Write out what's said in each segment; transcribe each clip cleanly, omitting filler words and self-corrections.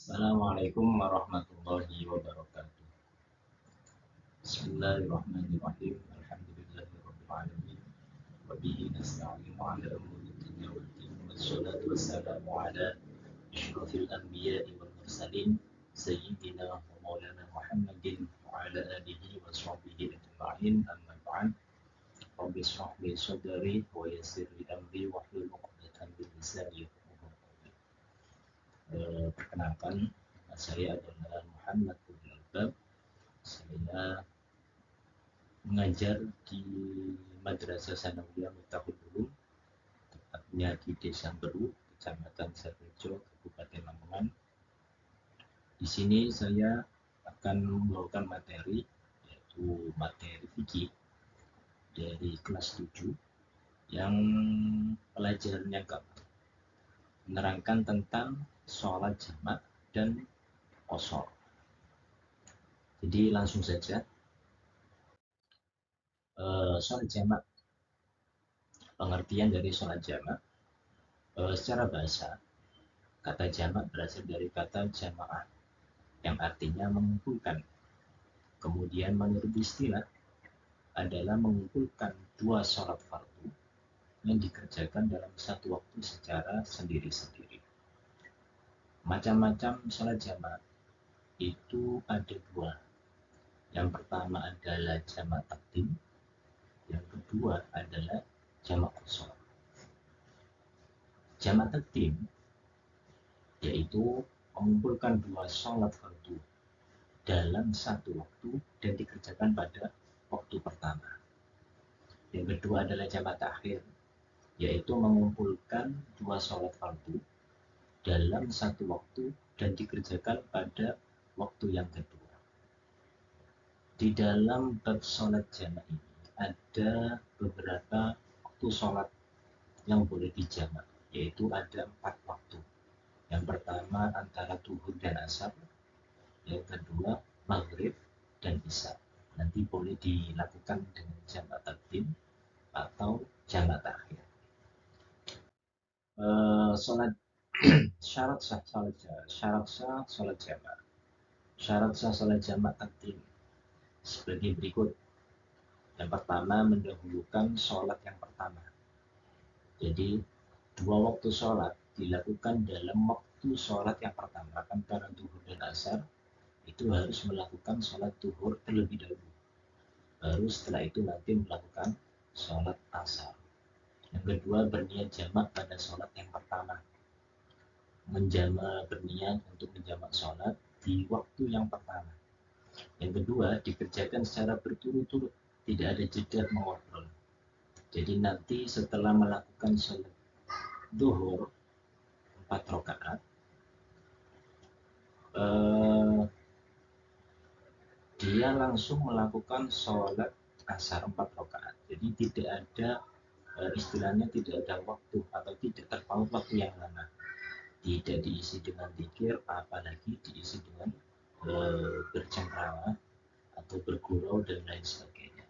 Assalamualaikum warahmatullahi wabarakatuh. Bismillahirrahmanirrahim. Alhamdulillahirabbil alamin. Wa bihi nasta'inu 'ala umuri dunya waddin. Wassalatu wassalamu 'ala asyrafil anbiya'i wal mursalin sayyidina wa maulana Muhammadin wa 'ala alihi wa sahbihi ajma'in. Amma ba'd. Rabbi shrah li sadri wa yassir li amri wahlul 'uqdatam min lisani yafqahu qawli. Perkenalkan, saya adalah Muhammad bin Albab. Saya mengajar di Madrasah Sanawiyah Miftahul Ulum, tepatnya di Desa Beru, Kecamatan Sarbejo, Kabupaten Lamongan. Di sini saya akan membawakan materi, yaitu materi fikih dari kelas 7 yang pelajarannya menerangkan tentang sholat jamak dan qashar. Jadi langsung saja. Sholat jamak, pengertian dari sholat jamak secara bahasa, kata jamak berasal dari kata jamaah yang artinya mengumpulkan. Kemudian menurut istilah adalah mengumpulkan dua sholat fardu yang dikerjakan dalam satu waktu secara sendiri-sendiri. Macam-macam sholat jamak itu ada dua. Yang pertama adalah jamak takdim, yang kedua adalah jamak qashar. Jamak takdim yaitu mengumpulkan dua sholat fardu dalam satu waktu dan dikerjakan pada waktu pertama. Yang kedua adalah jamak takhir, yaitu mengumpulkan dua sholat fardu dalam satu waktu dan dikerjakan pada waktu yang kedua. Di dalam bab sholat jamak ini ada beberapa waktu sholat yang boleh dijamak, yaitu ada 4 waktu. Yang pertama antara zuhur dan asar, yang kedua maghrib dan isya. Nanti boleh dilakukan dengan jamak takdim atau jamak takhir. Sholat syarat sah sholat jamak. Syarat sah sholat jamak takdim sebagai berikut. Yang pertama, mendahulukan sholat yang pertama. Jadi dua waktu sholat dilakukan dalam waktu sholat yang pertama. Antara zuhur dan asar itu harus melakukan sholat zuhur terlebih dahulu. Baru setelah itu nanti melakukan sholat asar. Yang kedua, berniat jamak pada sholat yang pertama. Berniat untuk menjamak sholat di waktu yang pertama. Yang kedua, dikerjakan secara berturut-turut, tidak ada jeda mengobrol. Jadi nanti setelah melakukan sholat zuhur 4 rakaat, dia langsung melakukan sholat asar 4 rakaat. Jadi tidak ada istilahnya tidak ada waktu atau tidak terpaut waktu yang lama. Tidak diisi dengan zikir, apalagi diisi dengan bercengkrama atau bergurau dan lain sebagainya.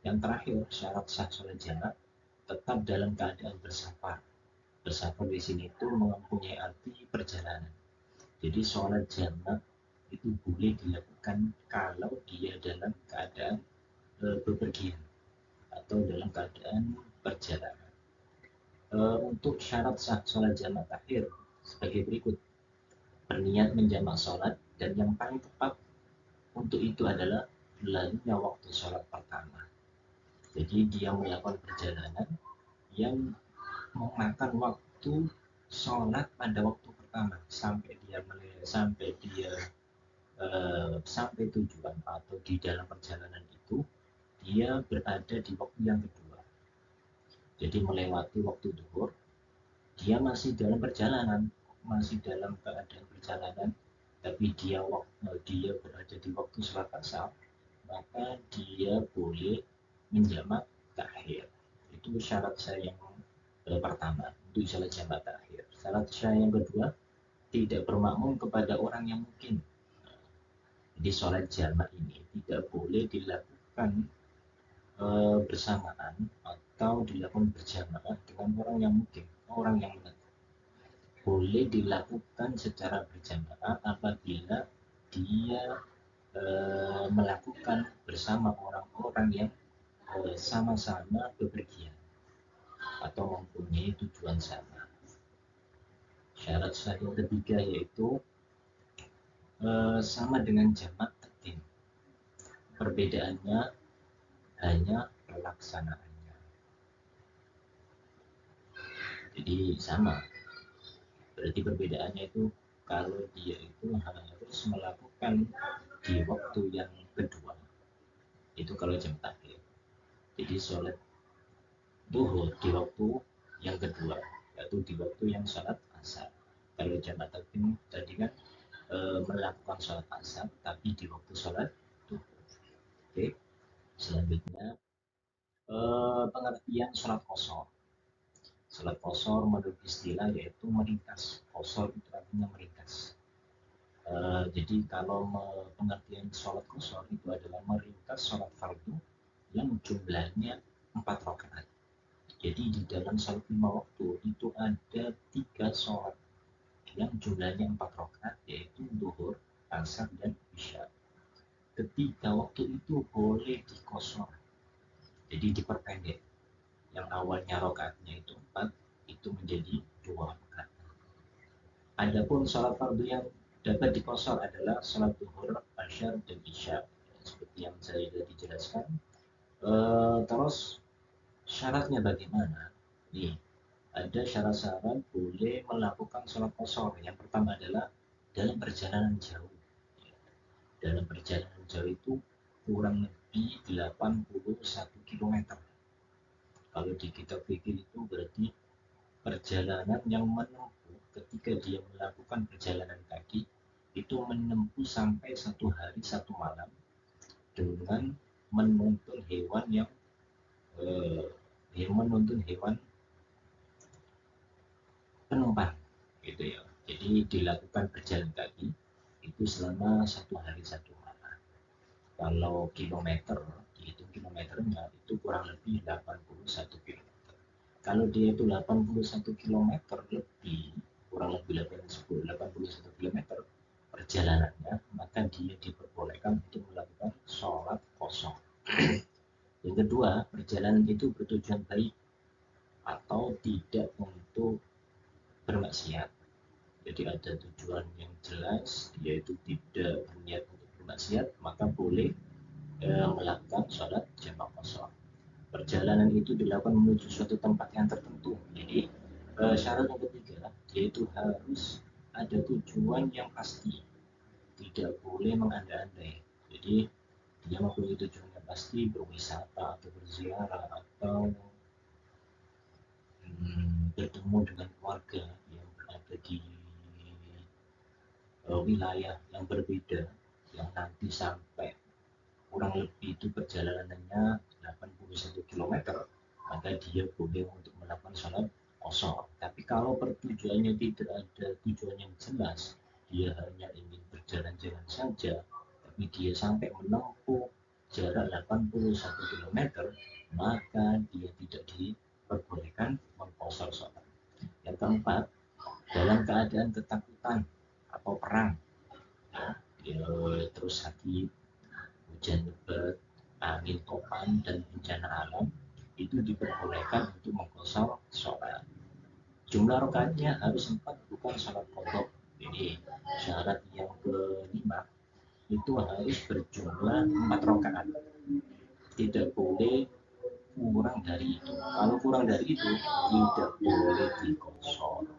Yang terakhir, syarat sah sholat jamak tetap dalam keadaan bersafar. Bersafar di sini itu mempunyai arti perjalanan. Jadi sholat jamak itu boleh dilakukan kalau dia dalam keadaan bepergian atau dalam keadaan perjalanan. Untuk syarat sah sholat jamak takhir sebagai berikut. Berniat menjamak sholat, dan yang paling tepat untuk itu adalah berlalunya waktu sholat pertama. Jadi dia melakukan perjalanan yang memakan waktu sholat pada waktu pertama sampai dia sampai tujuan atau di dalam perjalanan itu dia berada di waktu yang kedua. Jadi melewati waktu zuhur, dia masih dalam perjalanan, masih dalam keadaan perjalanan, tapi dia berada di waktu sholat asar, maka dia boleh menjamak takhir. Itu syarat saya yang pertama untuk sholat jamak takhir. Syarat saya yang kedua, tidak bermakmum kepada orang yang mungkin. Jadi sholat jamak ini tidak boleh dilakukan bersamaan atau dilakukan berjamaah dengan orang yang mungkin, orang yang menentu. boleh dilakukan secara berjamaah apabila dia melakukan bersama orang-orang yang sama-sama bepergian atau mempunyai tujuan sama. Syarat sah yang ketiga yaitu sama dengan jamak takdim. Perbedaannya hanya pelaksanaannya. Jadi sama. Berarti perbedaannya itu kalau dia itu harus melakukan di waktu yang kedua. Itu kalau jam takdim. Jadi sholat duhur di waktu yang kedua, yaitu di waktu yang sholat asar. Kalau jamak takdim tadi kan melakukan sholat asar, tapi di waktu sholat duhur. Oke, selanjutnya pengertian sholat qashar. Sholat qashar menurut istilah yaitu meringkas. Qashar itu artinya meringkas. Jadi kalau pengertian sholat qashar itu adalah meringkas sholat fardu yang jumlahnya 4 rakaat. Jadi di dalam sholat 5 waktu itu ada 3 sholat yang jumlahnya 4 rakaat, yaitu duhur, asar, dan isya. Ketiga waktu itu boleh dikosor, jadi diperpendek. Yang awalnya rakaatnya itu 4, itu menjadi 2 rakaat. Adapun sholat fardu yang dapat dikosor adalah sholat duhur, asar, dan isya. Seperti yang saya sudah dijelaskan. Terus syaratnya bagaimana? Nih, ada syarat-syarat boleh melakukan sholat qashar. Yang pertama adalah dalam perjalanan jauh. Dalam perjalanan jauh itu kurang lebih 81 km. Kalau di kitab fikih itu berarti perjalanan yang menempuh ketika dia melakukan perjalanan kaki itu menempuh sampai 1 hari 1 malam dengan menuntun hewan yang hewan penumpang gitu ya. Jadi dilakukan berjalan kaki itu selama 1 hari 1 malam. Kalau kilometer, dihitung kilometernya itu kurang lebih 81 km. Kalau dia itu 81 km lebih, kurang lebih 81 km perjalanannya, maka dia diperbolehkan untuk melakukan sholat kosong. Yang kedua, perjalanan itu bertujuan baik atau tidak untuk bermaksiat. Jadi ada tujuan yang jelas, yaitu tidak berniat untuk bermaksiat, maka boleh melakukan sholat jamak qashar. Perjalanan itu dilakukan menuju suatu tempat yang tertentu. Jadi syarat yang ketiga, yaitu harus ada tujuan yang pasti, tidak boleh mengandai-andai. Jadi dia mempunyai tujuan yang pasti, berwisata atau berziarah atau bertemu dengan keluarga yang berada di wilayah yang berbeda, yang nanti sampai kurang lebih itu perjalanannya 81 km, maka dia boleh untuk melakukan sholat qashar. Tapi kalau pertujuannya tidak ada tujuan yang jelas, dia hanya ingin berjalan-jalan saja, tapi dia sampai menempuh jarak 81 km, maka dia tidak diperbolehkan mengqashar sholat. Yang keempat, dalam keadaan ketakutan atau perang, ya, terus sakit, hujan lebat, angin topan, dan bencana alam, itu diperbolehkan untuk mengqashar sholat. Jumlah rakaatnya harus 4, bukan sholat qadha. Jadi syarat yang kelima itu harus berjumlah 4 rakaat. Tidak boleh kurang dari itu. Kalau kurang dari itu tidak boleh dikosor.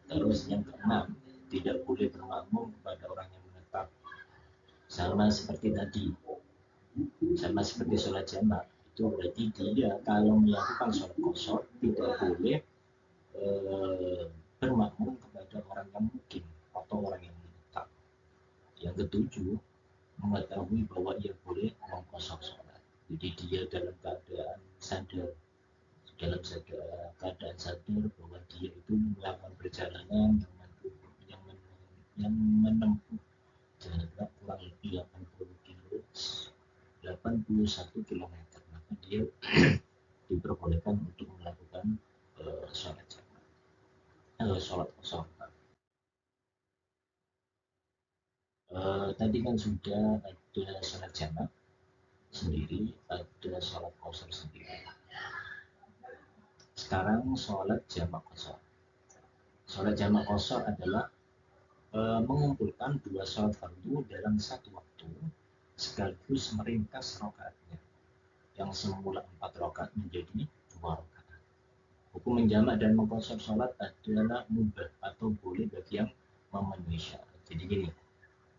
Terus yang keenam, tidak boleh bermakmum kepada orang yang menetap. Sama seperti tadi, sama seperti sholat jamak, itu berarti dia kalau melakukan sholat qashar tidak boleh bermakmum kepada orang yang mukim atau orang yang menetap. Yang ketujuh, mengetahui bahwa ia boleh mengqashar sholat. Jadi dia dalam keadaan sadar, bahwa dia itu melakukan perjalanan yang menempuh jarak kurang lebih 81 km, maka dia diperbolehkan untuk melakukan sholat jamak, sholat qashar. Tadi kan sudah ada sholat jamak sendiri, ada sholat qashar sendiri. Sekarang sholat jamak qashar. Sholat jamak qashar adalah mengumpulkan dua sholat fardu dalam satu waktu sekaligus meringkas rakaatnya yang semula 4 rakaat menjadi 2 rakaat. Hukum menjamak dan mengqashar sholat adalah mubah atau boleh bagi yang memenuhi syarat. Jadi gini,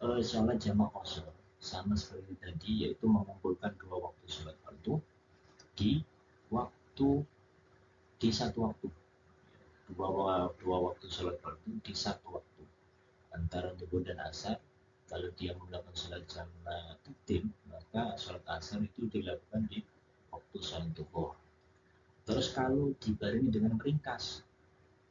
sholat jamak qashar sama seperti tadi, yaitu mengumpulkan dua waktu sholat fardu di satu waktu, dua waktu sholat fardu di satu waktu antara zuhur dan asar. Kalau dia melakukan sholat jamak takdim, maka sholat asar itu dilakukan di waktu sholat zuhur. Terus kalau dibarengi dengan meringkas,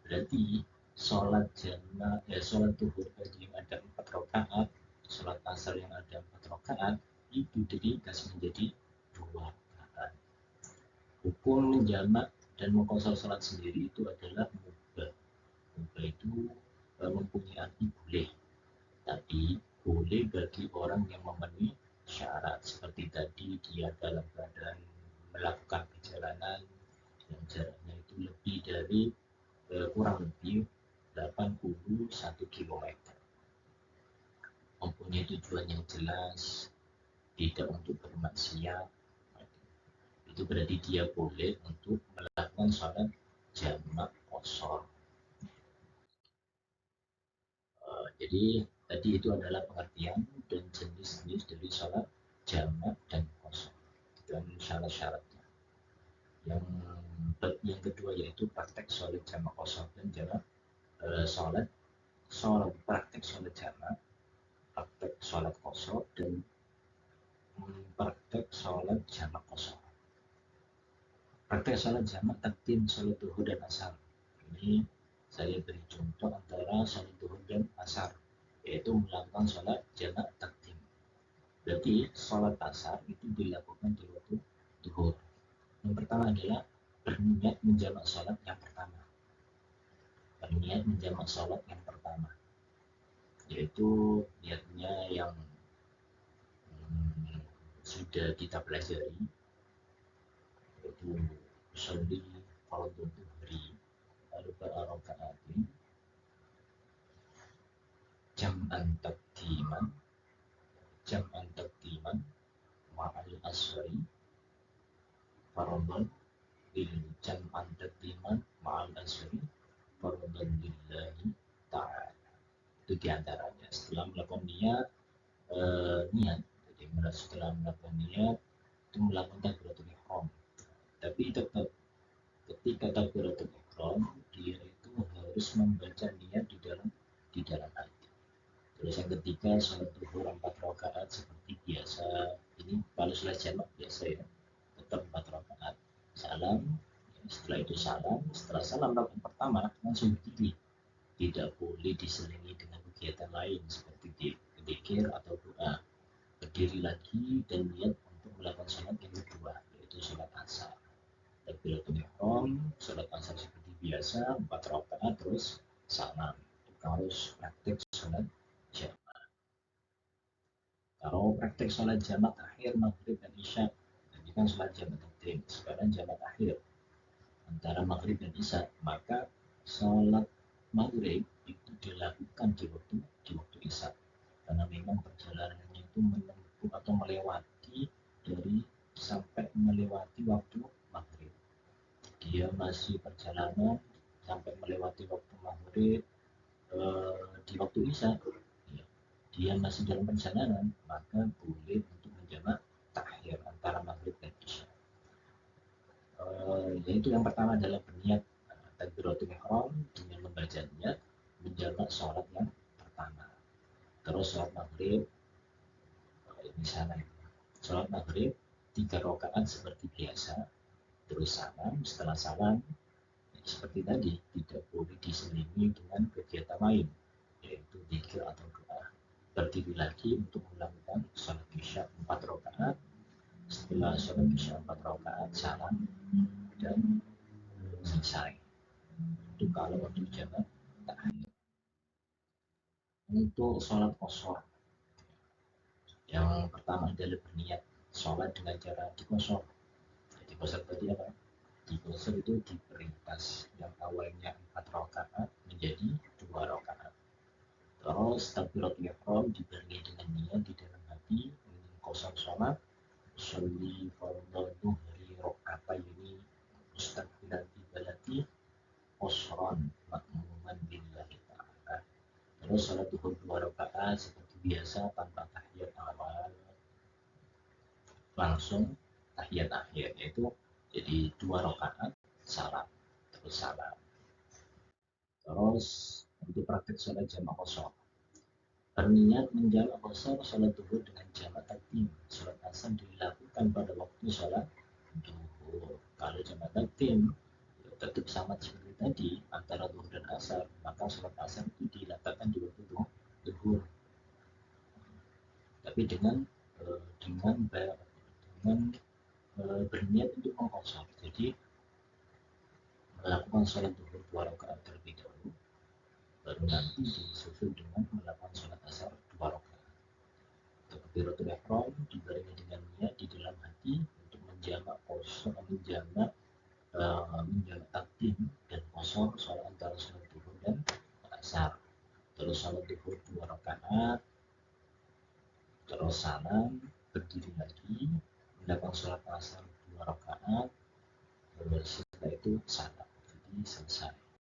berarti sholat jamak sholat zuhur tadi yang ada 4 rakaat, sholat asar yang ada 4 rakaat itu diringkas menjadi 2 rakaat. Hukum menjamak dan mengqashar sholat sendiri itu adalah mubah. Mubah itu mempunyai arti boleh, tapi boleh bagi orang yang memenuhi syarat, seperti tadi dia dalam keadaan melakukan perjalanan yang jaraknya itu lebih dari kurang lebih 81 km, mempunyai tujuan yang jelas, tidak untuk bermaksiat, itu berarti dia boleh untuk melakukan sholat jamak qashar. Jadi tadi itu adalah pengertian dan jenis-jenis dari sholat jamak dan qashar dan syarat-syaratnya. Yang kedua yaitu praktek sholat jamak qashar dan jamak praktek sholat jamak, praktek sholat qashar dan praktek sholat jamak qashar. Praktek sholat jamak takdim sholat zuhur dan asar. Ini saya beri contoh antara sholat zuhur dan asar, yaitu melakukan sholat jamak takdim. Berarti sholat asar itu dilakukan di waktu zuhur. Yang pertama adalah berniat menjamak sholat yang pertama. Berniat menjamak sholat yang pertama, yaitu niatnya yang sudah kita pelajari, yaitu usolli fardhu dhuhri arba'a raka'atin jam'an takdiman ma'al asri fardhan lil jam'an takdiman ma'al asri fardhan lillahi ta'ala. Itu diantaranya setelah melakukan niat, jadi setelah melakukan niat itu melakukan takbiratul ihram. Tapi tetap ketika takbiratul ihram dia itu harus membaca niat di dalam hati. Terus yang ketiga sholat zuhur 4 rakaat seperti biasa. Ini kalau sholat jamak biasa ya, tetap 4 rakaat. Salam, setelah itu salam, setelah salam rakaat pertama langsung berdiri. Tidak boleh diselingi dengan kegiatan lain seperti dzikir atau doa. Berdiri lagi dan niat untuk melakukan sholat yang kedua, yaitu sholat asar. Takbiratul ihram, sholat asar seperti biasa 4 rakaat terus salam. Itu harus praktek sholat jamak. Kalau praktek sholat jamak akhir maghrib dan isya, tadi kan sholat jamak takdim, sekarang jamak akhir antara maghrib dan isya, maka sholat maghrib itu dilakukan di waktu isya, karena memang perjalanannya itu menempuh atau melewati sampai melewati waktu maghrib. Dia masih perjalanan sampai melewati waktu maghrib di waktu isya, dia masih dalam perjalanan, maka boleh untuk menjamak takhir antara maghrib dan isya. Yaitu yang pertama adalah berniat takbiratul ihram dengan membaca niat menjamak sholat yang pertama. Terus sholat maghrib, ini sana sholat maghrib 3 rakaat seperti biasa, terus salam, setelah salam seperti tadi tidak boleh diselingi dengan kegiatan lain, yaitu dzikir atau doa. Berdiri lagi untuk melakukan sholat isya 4 rakaat. Setelah sholat isya 4 rakaat salam dan selesai. Itu kalau waktu jamak takhir. Untuk sholat qashar, Yang pertama adalah berniat sholat dengan cara dikosor. Dikosor tadi apa? Dikosor itu diperingkas, yang awalnya 4 rakaat menjadi 2 rakaat. Terus takbiratul ihram dibarengi dengan niat di dalam hati kosor sholat, sholli fardhu dhuhri rakaataini mustaqbilan qiblati qosran makmuman billahi ta'ala. Terus sholat duhur 2 rakaat seperti biasa tanpa tahiyat awal, langsung tahiyat akhir, yaitu jadi 2 rakaat salam terus salam. Terus untuk praktek sholat jamak qashar, berniat menjamak qashar sholat duhur dengan jamak takdim. Sholat asar dilakukan pada waktu sholat duhur. Kalau jamak takdim tetap sama seperti tadi antara duhur dan asar, maka sholat asar itu dilakukan di waktu duhur, tapi dengan berniat untuk mengqashar. Jadi melakukan sholat duhur 2 rakaat terlebih dahulu, baru nanti disusul dengan melakukan sholat asar 2 rakaat. Takbiratul ihram dibarengi dengan niat di dalam hati untuk menjamak takdim dan qashar sholat antara sholat duhur dan asar. Terus sholat duhur 2 rakaat, terus salam, berdiri lagi, melakukan sholat asar 2 rakaat, setelah itu salam. Jadi selesai.